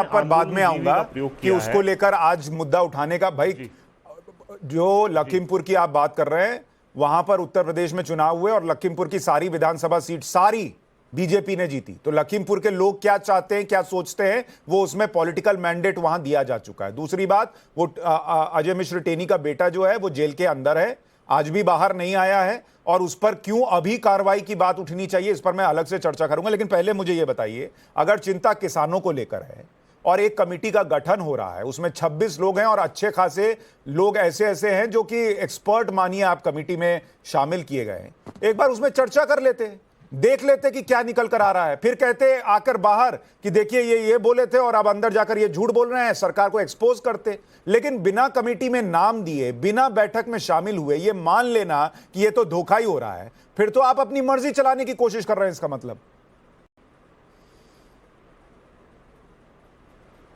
पर बाद में आऊंगा कि उसको लेकर आज मुद्दा उठाने का भाई, जो लखीमपुर की आप बात कर रहे हैं, वहां पर उत्तर प्रदेश में चुनाव हुए और लखीमपुर की सारी विधानसभा सीट सारी बीजेपी ने जीती। तो लखीमपुर के लोग क्या चाहते हैं, क्या सोचते हैं, वो उसमें पॉलिटिकल मैंडेट वहां दिया जा चुका है। दूसरी बात, वो अजय मिश्र टेनी का बेटा जो है वो जेल के अंदर है, आज भी बाहर नहीं आया है, और उस पर क्यों अभी कार्रवाई की बात उठनी चाहिए, इस पर मैं अलग से चर्चा करूंगा। लेकिन पहले मुझे यह बताइए, अगर चिंता किसानों को लेकर है और एक कमेटी का गठन हो रहा है, उसमें 26 लोग हैं और अच्छे खासे लोग ऐसे ऐसे हैं जो कि एक्सपर्ट मानिए आप कमेटी में शामिल किए गए हैं, एक बार उसमें चर्चा कर लेते, देख लेते कि क्या निकल कर आ रहा है। फिर कहते आकर बाहर कि देखिए ये बोले थे और अब अंदर जाकर ये झूठ बोल रहे हैं, सरकार को एक्सपोज करते। लेकिन बिना कमेटी में नाम दिए, बिना बैठक में शामिल हुए ये मान लेना कि ये तो धोखा ही हो रहा है, फिर तो आप अपनी मर्जी चलाने की कोशिश कर रहे हैं, इसका मतलब।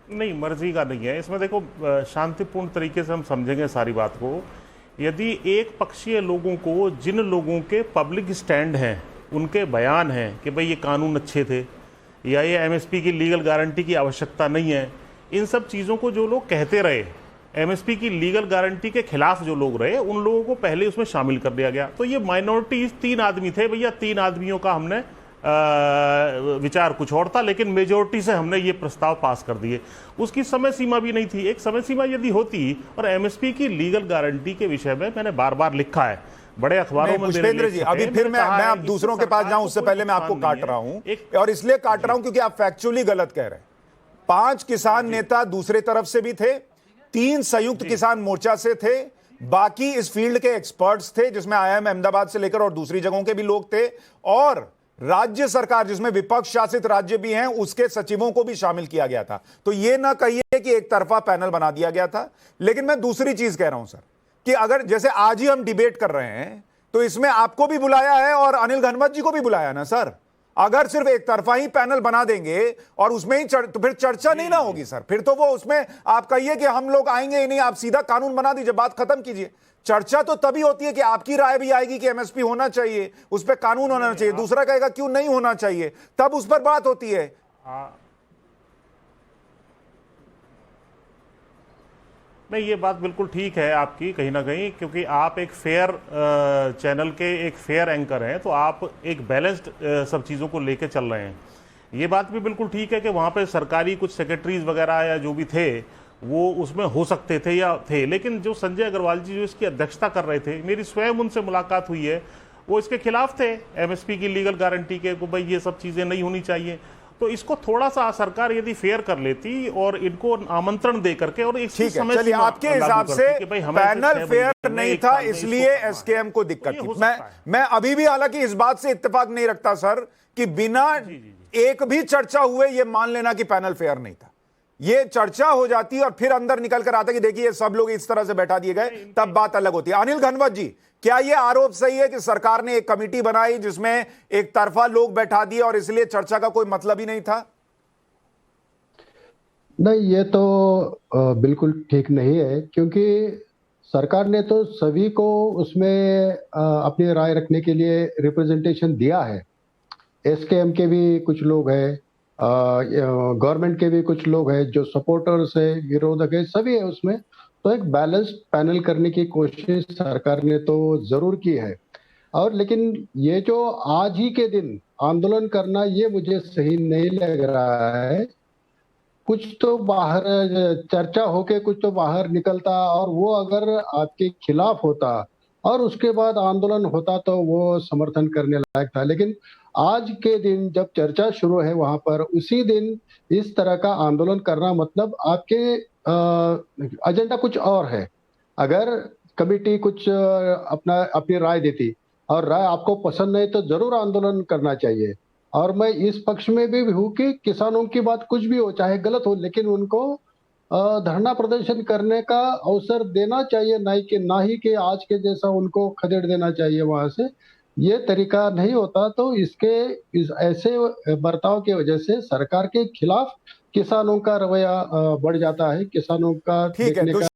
नहीं, मर्जी का नहीं है इसमें। देखो, शांतिपूर्ण तरीके से हम समझेंगे सारी बात को। यदि एक पक्षीय लोगों को, जिन लोगों के पब्लिक स्टैंड हैं, उनके बयान हैं कि भाई ये कानून अच्छे थे या ये एमएसपी की लीगल गारंटी की आवश्यकता नहीं है, इन सब चीज़ों को जो लोग कहते रहे, एमएसपी की लीगल गारंटी के खिलाफ जो लोग रहे, उन लोगों को पहले उसमें शामिल कर दिया गया। तो ये माइनॉरिटी 3 आदमी थे भैया, 3 आदमियों का हमने विचार कुछ और था, लेकिन मेजोरिटी से हमने ये प्रस्ताव पास कर दिए। उसकी समय सीमा भी नहीं थी। एक समय सीमा यदि होती, और एमएसपी की लीगल गारंटी के विषय में मैंने बार बार लिखा है, बड़े अखबारों में। पुष्पेंद्र जी, अभी फिर मैं आप दूसरों के पास जाऊं उससे पहले मैं आपको काट रहा हूं, और इसलिए काट रहा हूं क्योंकि आप फैक्चुअली गलत कह रहे हैं। 5 किसान नेता दूसरे तरफ से भी थे, 3 संयुक्त किसान मोर्चा से थे, बाकी इस फील्ड के एक्सपर्ट्स थे, जिसमें आईआईएम अहमदाबाद से लेकर और दूसरी जगहों के भी लोग थे, और राज्य सरकार जिसमें विपक्ष शासित राज्य भी हैं, उसके सचिवों को भी शामिल किया गया था। तो यह ना कहिए कि एक तरफा पैनल बना दिया गया था। लेकिन मैं दूसरी चीज कह रहा हूं सर, कि अगर जैसे आज ही हम डिबेट कर रहे हैं, तो इसमें आपको भी बुलाया है और अनिल घनवत जी को भी बुलाया ना सर। अगर सिर्फ एक तरफा ही पैनल बना देंगे और उसमें ही तो फिर चर्चा नहीं ना होगी सर। फिर तो वो उसमें आप कहिए कि हम लोग आएंगे ही नहीं, आप सीधा कानून बना दीजिए, बात खत्म कीजिए। चर्चा तो तभी होती है कि आपकी राय भी आएगी कि एमएसपी होना चाहिए, उस पर कानून होना चाहिए, दूसरा कहेगा क्यों नहीं होना चाहिए, तब उस पर बात होती है। नहीं, ये बात बिल्कुल ठीक है आपकी कहीं ना कहीं, क्योंकि आप एक फेयर चैनल के एक फेयर एंकर हैं, तो आप एक बैलेंस्ड सब चीज़ों को लेके चल रहे हैं। ये बात भी बिल्कुल ठीक है कि वहाँ पे सरकारी कुछ सेक्रेटरीज वगैरह या जो भी थे वो उसमें हो सकते थे या थे, लेकिन जो संजय अग्रवाल जी जो इसकी अध्यक्षता कर रहे थे, मेरी स्वयं उनसे मुलाकात हुई है, वो इसके खिलाफ थे, एमएसपी की लीगल गारंटी के, को भाई ये सब चीज़ें नहीं होनी चाहिए। तो इसको थोड़ा सा सरकार यदि फेयर कर लेती और इनको आमंत्रण दे करके, और एक समय चलिए, आपके हिसाब से पैनल फेयर नहीं था इसलिए एसकेएम को दिक्कत थी। मैं अभी भी हालांकि इस बात से इत्तेफाक नहीं रखता सर कि बिना एक भी चर्चा हुए ये मान लेना कि पैनल फेयर नहीं था। ये चर्चा हो जाती और फिर अंदर निकल कर आता कि देखिए सब लोग इस तरह से बैठा दिए गए, तब बात अलग होती है। अनिल घनवत जी, क्या यह आरोप सही है कि सरकार ने एक कमेटी बनाई जिसमें एक तरफा लोग बैठा दिए और इसलिए चर्चा का कोई मतलब ही नहीं था? नहीं, ये तो बिल्कुल ठीक नहीं है, क्योंकि सरकार ने तो सभी को उसमें अपनी राय रखने के लिए रिप्रेजेंटेशन दिया है। एसकेएम के भी कुछ लोग हैं, गवर्नमेंट के भी कुछ लोग हैं, जो सपोर्टर्स है, विरोधक है, सभी है उसमें। तो एक बैलेंस्ड पैनल करने की कोशिश सरकार ने तो जरूर की है। और लेकिन ये जो आज ही के दिन आंदोलन करना, ये मुझे सही नहीं लग रहा है। कुछ तो बाहर चर्चा होके कुछ तो बाहर निकलता, और वो अगर आपके खिलाफ होता और उसके बाद आंदोलन होता तो वो समर्थन करने लायक था। लेकिन आज के दिन जब चर्चा शुरू है वहां पर, उसी दिन इस तरह का आंदोलन करना, मतलब आपके एजेंडा कुछ और है। अगर कमेटी कुछ अपनी राय देती और राय आपको पसंद नहीं तो जरूर आंदोलन करना चाहिए। और मैं इस पक्ष में भी हूँ कि किसानों की बात कुछ भी हो, चाहे गलत हो, लेकिन उनको धरना प्रदर्शन करने का अवसर देना चाहिए, ना ही कि आज के जैसा उनको खदेड़ देना चाहिए वहां से। ये तरीका नहीं होता। तो इस ऐसे बर्ताव की वजह से सरकार के खिलाफ किसानों का रवैया बढ़ जाता है, किसानों का ठीक है।